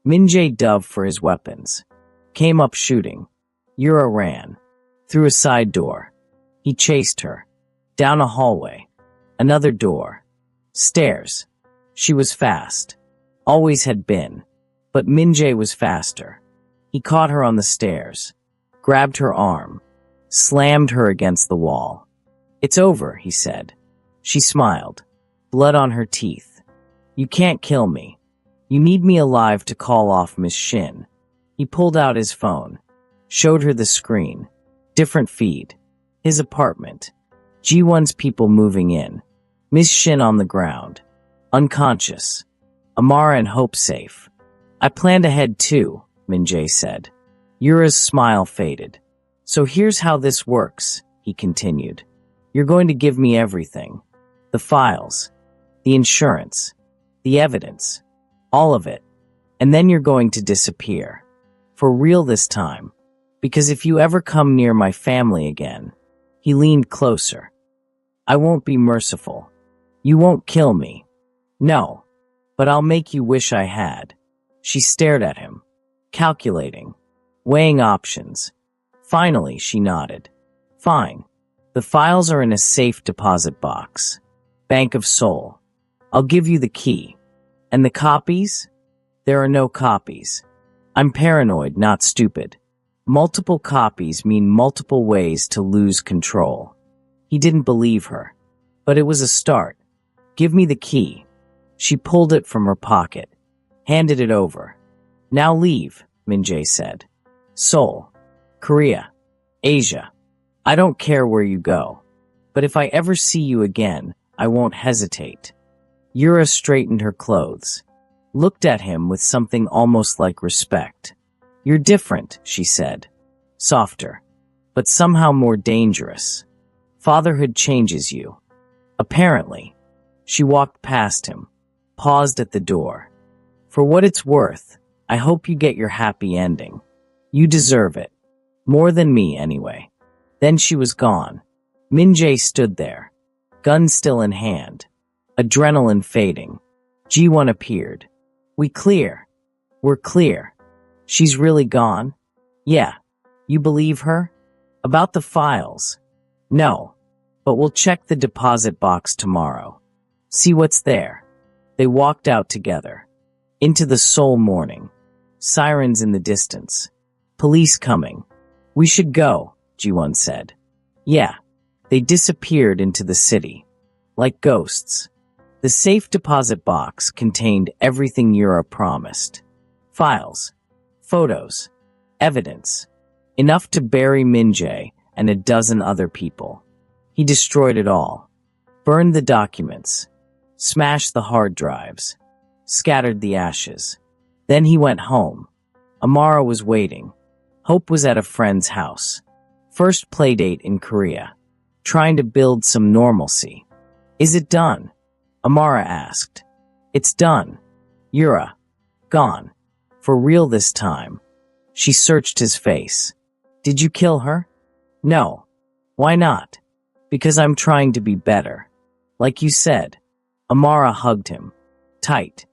Min-jae dove for his weapons. Came up shooting. Yura ran. Through a side door. He chased her. Down a hallway. Another door. Stairs. She was fast. Always had been. But Min-jae was faster. He caught her on the stairs. Grabbed her arm. Slammed her against the wall. It's over, he said. She smiled. Blood on her teeth. You can't kill me. You need me alive to call off Miss Shin. He pulled out his phone. Showed her the screen. Different feed. His apartment. Ji-won's people moving in. Miss Shin on the ground. Unconscious. Amara and Hope safe. I planned ahead too, Min-jae said. Yura's smile faded. So here's how this works, he continued. You're going to give me everything. The files. The insurance. The evidence. All of it. And then you're going to disappear. For real this time. Because if you ever come near my family again. He leaned closer. I won't be merciful. You won't kill me. No. But I'll make you wish I had. She stared at him. Calculating. Weighing options. Finally, she nodded. Fine. The files are in a safe deposit box. Bank of Seoul. I'll give you the key. And the copies? There are no copies. I'm paranoid, not stupid. Multiple copies mean multiple ways to lose control. He didn't believe her. But it was a start. Give me the key. She pulled it from her pocket. Handed it over. Now leave, Min-jae said. Seoul. Korea. Asia. I don't care where you go. But if I ever see you again, I won't hesitate. Yura straightened her clothes. Looked at him with something almost like respect. You're different, she said. Softer. But somehow more dangerous. Fatherhood changes you. Apparently. She walked past him. Paused at the door. For what it's worth, I hope you get your happy ending. You deserve it. More than me, anyway. Then she was gone. Min-jae stood there. Gun still in hand. Adrenaline fading. Ji-won appeared. We clear. We're clear. She's really gone? Yeah. You believe her? About the files? No. But we'll check the deposit box tomorrow. See what's there. They walked out together. Into the Seoul morning. Sirens in the distance. Police coming. We should go, Ji-won said. Yeah. They disappeared into the city. Like ghosts. The safe deposit box contained everything Yura promised. Files. Photos. Evidence. Enough to bury Min-jae and a dozen other people. He destroyed it all. Burned the documents. Smashed the hard drives. Scattered the ashes. Then he went home. Amara was waiting. Hope was at a friend's house. First playdate in Korea. Trying to build some normalcy. Is it done? Amara asked. It's done. Yura. Gone. For real this time. She searched his face. Did you kill her? No. Why not? Because I'm trying to be better. Like you said. Amara hugged him. Tight.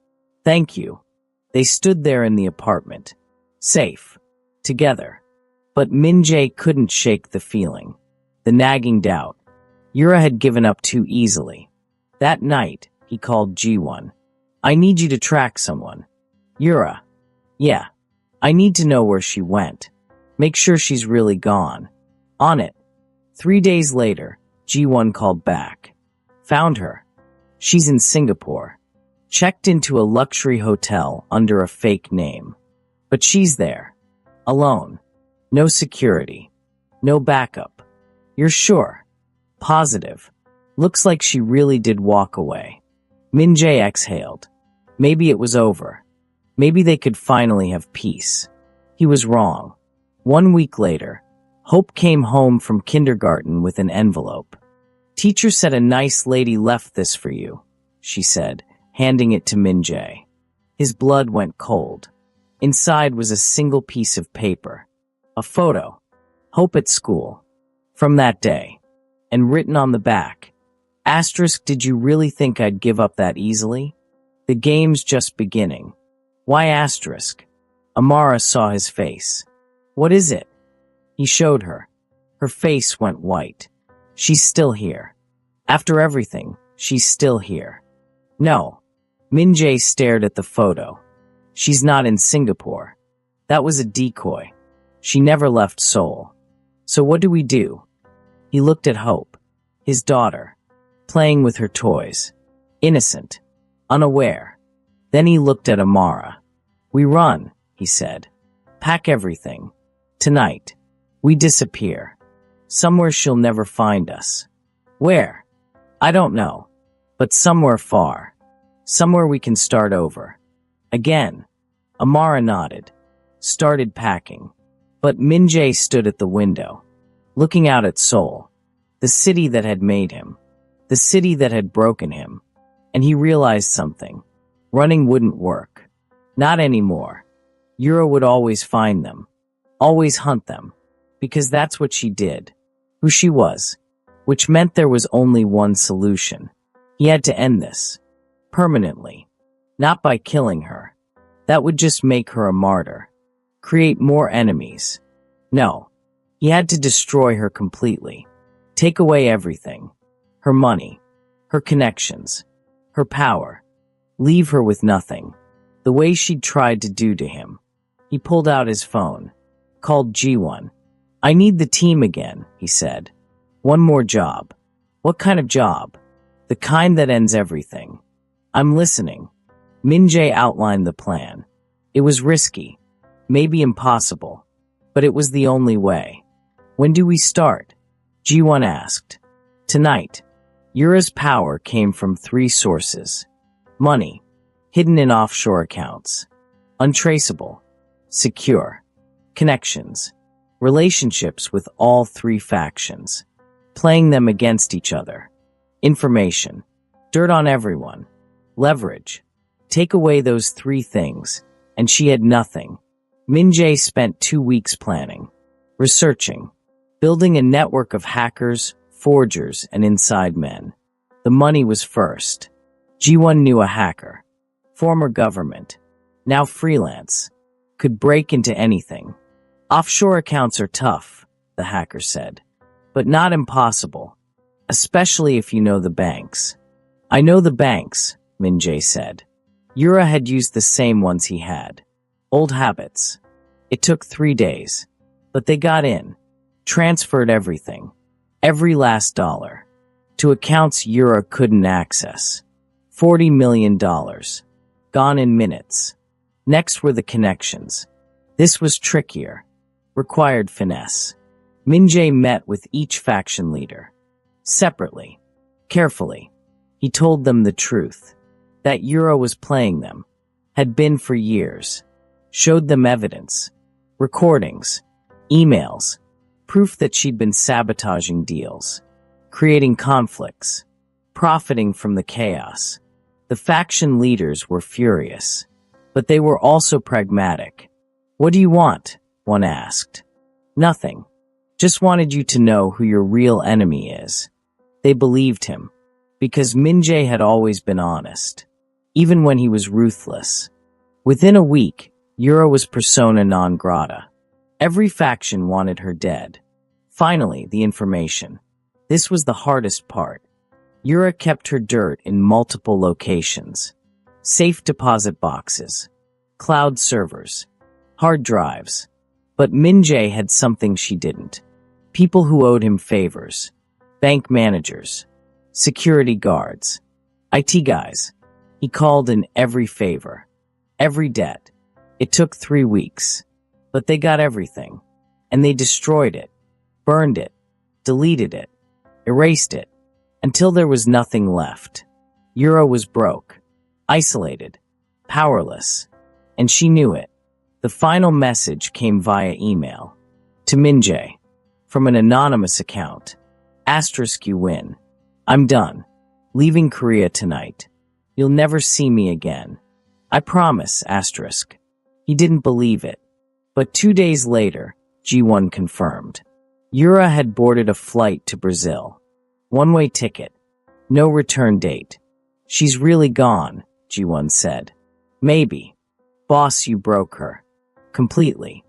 Thank you. They stood there in the apartment. Safe. Together. But Min-jae couldn't shake the feeling. The nagging doubt. Yura had given up too easily. That night, he called Ji-won. I need you to track someone. Yura. Yeah. I need to know where she went. Make sure she's really gone. On it. 3 days later, Ji-won called back. Found her. She's in Singapore. Checked into a luxury hotel under a fake name. But she's there. Alone. No security. No backup. You're sure? Positive. Looks like she really did walk away. Min-jae exhaled. Maybe it was over. Maybe they could finally have peace. He was wrong. 1 week later, Hope came home from kindergarten with an envelope. Teacher said a nice lady left this for you, she said, handing it to Min-jae. His blood went cold. Inside was a single piece of paper. A photo. Hope at school. From that day. And written on the back. Asterisk, did you really think I'd give up that easily? The game's just beginning. Why asterisk? Amara saw his face. What is it? He showed her. Her face went white. She's still here. After everything, she's still here. No. Min-jae stared at the photo. She's not in Singapore. That was a decoy. She never left Seoul. So what do we do? He looked at Hope, his daughter, playing with her toys. Innocent. Unaware. Then he looked at Amara. We run, he said. Pack everything. Tonight. We disappear. Somewhere she'll never find us. Where? I don't know. But somewhere far. Somewhere we can start over. Again. Amara nodded. Started packing. But Min-jae stood at the window, looking out at Seoul, the city that had made him, the city that had broken him. And he realized something. Running wouldn't work. Not anymore. Yura would always find them. Always hunt them. Because that's what she did. Who she was. Which meant there was only one solution. He had to end this. Permanently. Not by killing her. That would just make her a martyr. Create more enemies. No. He had to destroy her completely. Take away everything. Her money. Her connections. Her power. Leave her with nothing. The way she'd tried to do to him. He pulled out his phone. Called G1. I need the team again, he said. One more job. What kind of job? The kind that ends everything. I'm listening. Min-jae outlined the plan. It was risky. Maybe impossible. But it was the only way. When do we start? G1 asked. Tonight. Yura's power came from 3 sources. Money. Hidden in offshore accounts. Untraceable. Secure. Connections. Relationships with all 3 factions. Playing them against each other. Information. Dirt on everyone. Leverage. Take away those 3 things, and she had nothing. Min-jae spent 2 weeks planning. Researching. Building a network of hackers, forgers, and inside men. The money was first. G1 knew a hacker. Former government. Now freelance. Could break into anything. Offshore accounts are tough, the hacker said. But not impossible. Especially if you know the banks. I know the banks, Min-jae said. Yura had used the same ones he had. Old habits. It took 3 days. But they got in. Transferred everything. Every last dollar. To accounts Yura couldn't access. $40 million. Gone in minutes. Next were the connections. This was trickier. Required finesse. Min-jae met with each faction leader. Separately. Carefully. He told them the truth. That Yura was playing them. Had been for years. Showed them evidence. Recordings. Emails. Proof that she'd been sabotaging deals. Creating conflicts. Profiting from the chaos. The faction leaders were furious. But they were also pragmatic. What do you want? One asked. Nothing. Just wanted you to know who your real enemy is. They believed him. Because Min-jae had always been honest. Even when he was ruthless. Within a week, Yura was persona non grata. Every faction wanted her dead. Finally, the information. This was the hardest part. Yura kept her dirt in multiple locations. Safe deposit boxes. Cloud servers. Hard drives. But Min-jae had something she didn't. People who owed him favors. Bank managers. Security guards. IT guys. He called in every favor. Every debt. It took 3 weeks. But they got everything. And they destroyed it. Burned it. Deleted it. Erased it. Until there was nothing left. Yura was broke. Isolated. Powerless. And she knew it. The final message came via email. To Min-jae. From an anonymous account. Asterisk you win. I'm done. Leaving Korea tonight. You'll never see me again. I promise, asterisk. He didn't believe it. But 2 days later, G1 confirmed. Yura had boarded a flight to Brazil. One-way ticket. No return date. She's really gone, G1 said. Maybe. Boss, you broke her. Completely.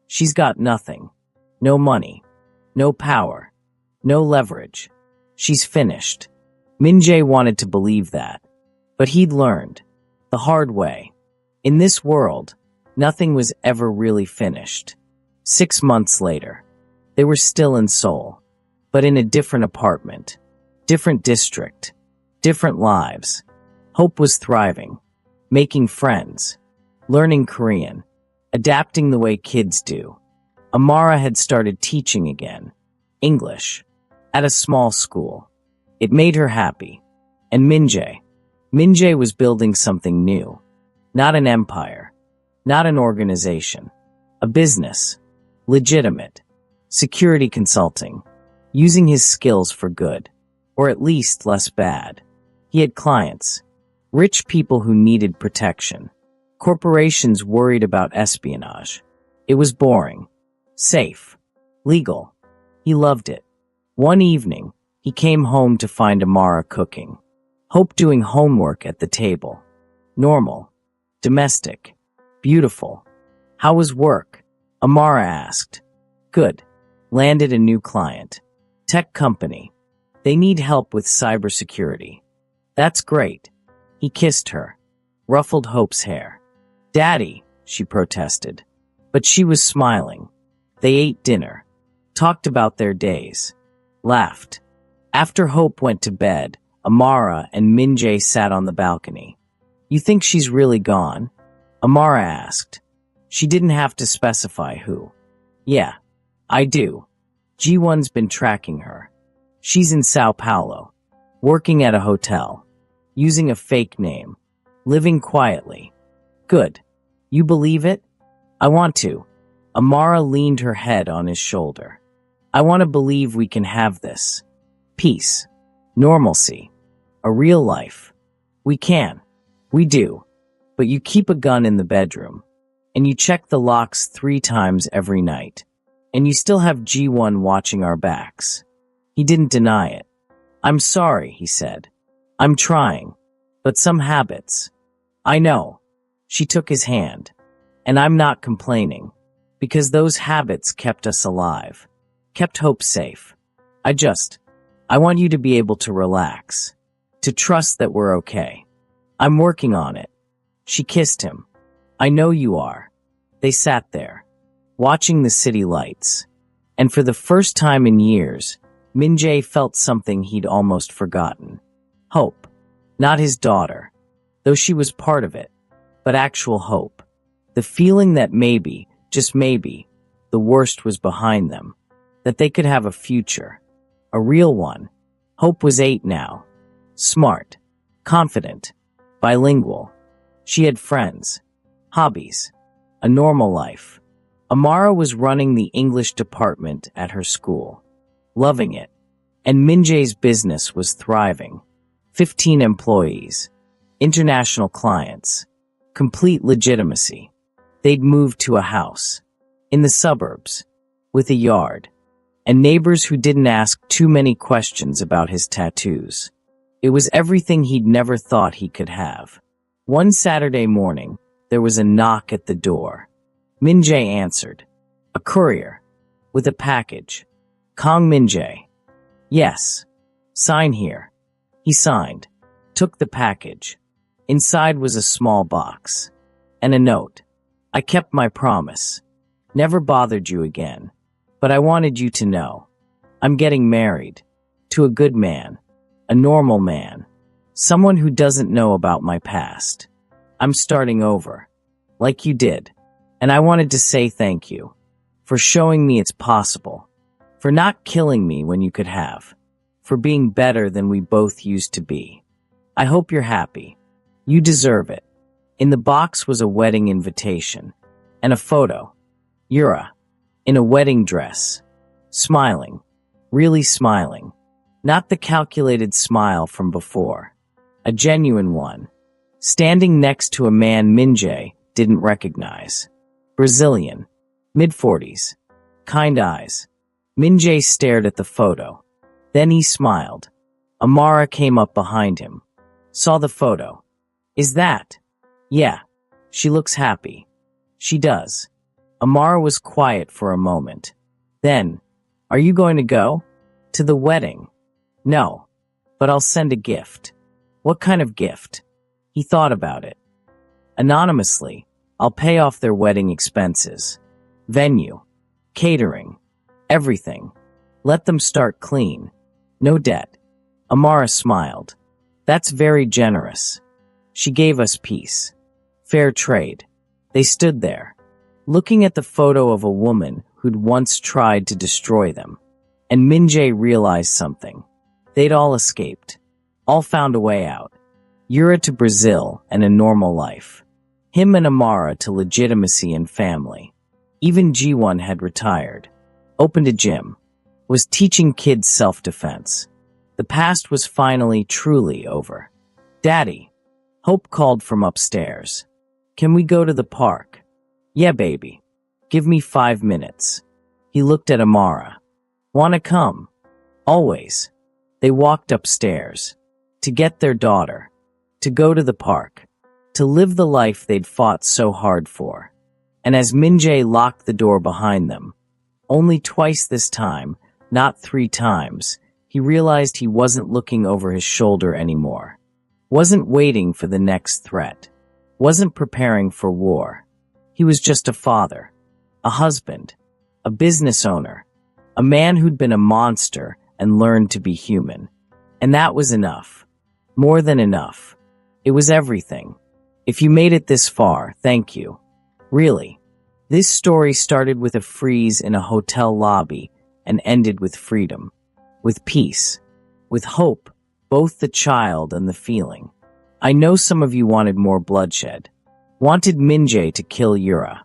She's got nothing. No money. No power. No leverage. She's finished. Min-jae wanted to believe that. But he'd learned. The hard way. In this world, nothing was ever really finished. 6 months later, they were still in Seoul, but in a different apartment, different district, different lives. Hope was thriving, making friends, learning Korean, adapting the way kids do. Amara had started teaching again, English, at a small school. It made her happy. And Min-jae was building something new. Not an empire, not an organization, a business, legitimate, security consulting, using his skills for good, or at least less bad. He had clients, rich people who needed protection, corporations worried about espionage. It was boring, safe, legal. He loved it. One evening, he came home to find Amara cooking, Hope doing homework at the table. Normal, domestic, beautiful. How was work? Amara asked. Good. Landed a new client. Tech company. They need help with cybersecurity. That's great. He kissed her, ruffled Hope's hair. Daddy, she protested. But she was smiling. They ate dinner, talked about their days, laughed. After Hope went to bed, Amara and Min-jae sat on the balcony. You think she's really gone? Amara asked. She didn't have to specify who. Yeah, I do. G1's been tracking her. She's in Sao Paulo, working at a hotel, using a fake name, living quietly. Good. You believe it? I want to. Amara leaned her head on his shoulder. I want to believe we can have this. Peace. Normalcy. A real life. We can. We do. But you keep a gun in the bedroom. And you check the locks 3 times every night. And you still have G1 watching our backs. He didn't deny it. I'm sorry, he said. I'm trying. But some habits. I know. She took his hand. And I'm not complaining. Because those habits kept us alive. Kept Hope safe. I want you to be able to relax. To trust that we're okay. I'm working on it. She kissed him. I know you are. They sat there, watching the city lights. And for the first time in years, Min-jae felt something he'd almost forgotten. Hope. Not his daughter, though she was part of it, but actual hope. The feeling that maybe, just maybe, the worst was behind them. That they could have a future. A real one. Hope was 8 now. Smart. Confident. Bilingual. She had friends. Hobbies. A normal life. Amara was running the English department at her school. Loving it. And Min-jae's business was thriving. 15 employees. International clients. Complete legitimacy. They'd moved to a house. In the suburbs. With a yard. And neighbors who didn't ask too many questions about his tattoos. It was everything he'd never thought he could have. One Saturday morning, there was a knock at the door. Min-jae answered. A courier. With a package. Kong Min-jae. Yes. Sign here. He signed. Took the package. Inside was a small box. And a note. I kept my promise. Never bothered you again. But I wanted you to know. I'm getting married. To a good man. A normal man. Someone who doesn't know about my past. I'm starting over. Like you did. And I wanted to say thank you. For showing me it's possible. For not killing me when you could have. For being better than we both used to be. I hope you're happy. You deserve it. In the box was a wedding invitation. And a photo. Yura. In a wedding dress. Smiling. Really smiling. Not the calculated smile from before. A genuine one. standing next to a man Minjae didn't recognize. Brazilian, mid-40s, kind eyes. Minjae stared at the photo. Then he smiled. Amara came up behind him. Saw the photo. Is that? Yeah. She looks happy. She does. Amara was quiet for a moment. Then, are you going to go? To the wedding? No. But I'll send a gift. What kind of gift? He thought about it. Anonymously, I'll pay off their wedding expenses. Venue. Catering. Everything. Let them start clean. No debt. Amara smiled. That's very generous. She gave us peace. Fair trade. They stood there, looking at the photo of a woman who'd once tried to destroy them. And Minjae realized something. They'd all escaped. All found a way out. Yura to Brazil and a normal life. Him and Amara to legitimacy and family. Even G1 had retired. Opened a gym. Was teaching kids self-defense. The past was finally truly over. Daddy. Hope called from upstairs. Can we go to the park? Yeah, baby. Give me 5 minutes. He looked at Amara. Wanna come? Always. They walked upstairs. To get their daughter. To go to the park. To live the life they'd fought so hard for. And as Minjae locked the door behind them, only twice this time, not 3 times, he realized he wasn't looking over his shoulder anymore. Wasn't waiting for the next threat. Wasn't preparing for war. He was just a father, a husband, a business owner, a man who'd been a monster and learned to be human. And that was enough. More than enough. It was everything. If you made it this far, thank you. Really. This story started with a freeze in a hotel lobby and ended with freedom. With peace. With hope. Both the child and the feeling. I know some of you wanted more bloodshed. Wanted Minjae to kill Yura.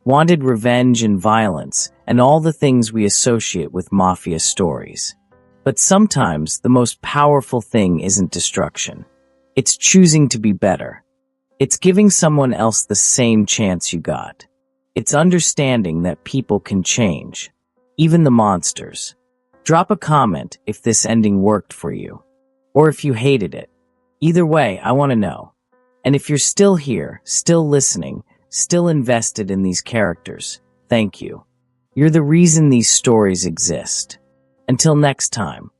Wanted revenge and violence and all the things we associate with Mafia stories. But sometimes the most powerful thing isn't destruction. It's choosing to be better. It's giving someone else the same chance you got. It's understanding that people can change. Even the monsters. Drop a comment if this ending worked for you. Or if you hated it. Either way, I want to know. And if you're still here, still listening, still invested in these characters, thank you. You're the reason these stories exist. Until next time.